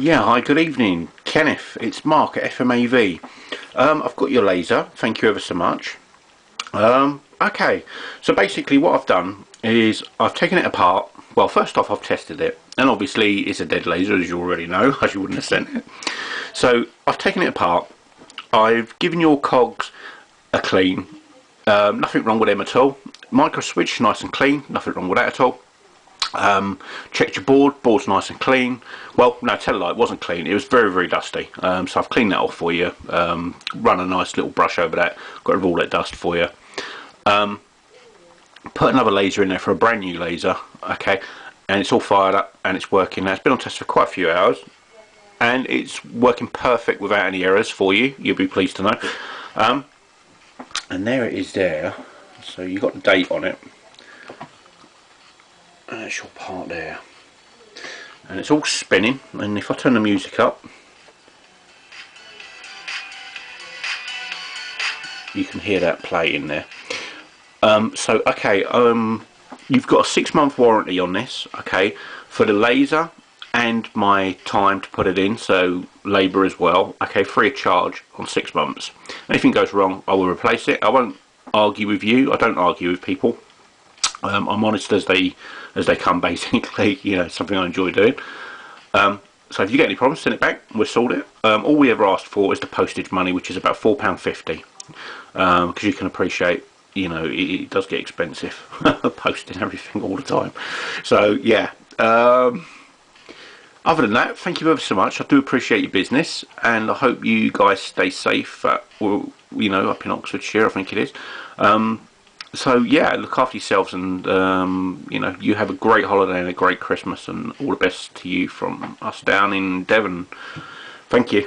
Yeah, hi, good evening, Kenneth. It's Mark at FMAV. I've got your laser. Thank you ever so much. Okay, so basically what I've done is I've taken it apart. Well, first off, I've tested it, and obviously it's a dead laser, as you already know, as you wouldn't have sent it. So I've taken it apart. I've given your cogs a clean. Nothing wrong with them at all. Micro switch, nice and clean. Nothing wrong with that at all. Checked your board's nice and clean. Well, no, tell a lie, it wasn't clean, it was very, very dusty. So I've cleaned that off for you, run a nice little brush over that, got rid of all that dust for you. Put another laser in there for a brand new laser, okay, and it's all fired up and it's working now. It's been on test for quite a few hours and it's working perfect without any errors for you, you'll be pleased to know. And there it is there, so you got the date on it. And that's your part there, and it's all spinning, and if I turn the music up you can hear that play in there. So okay, you've got a 6-month warranty on this, okay, for the laser and my time to put it in, so labour as well, okay, free of charge on 6 months. Anything goes wrong I will replace it. I won't argue with you, I don't argue with people. I'm honest as they come, basically. You know, something I enjoy doing. So if you get any problems, send it back, we'll sort it. All we ever asked for is the postage money, which is about £4.50, because you can appreciate, you know, it does get expensive posting everything all the time. So yeah, other than that, thank you ever so much. I do appreciate your business, and I hope you guys stay safe well, you know, up in Oxfordshire, I think it is. So yeah, look after yourselves, and you know, you have a great holiday and a great Christmas, and all the best to you from us down in Devon. Thank you.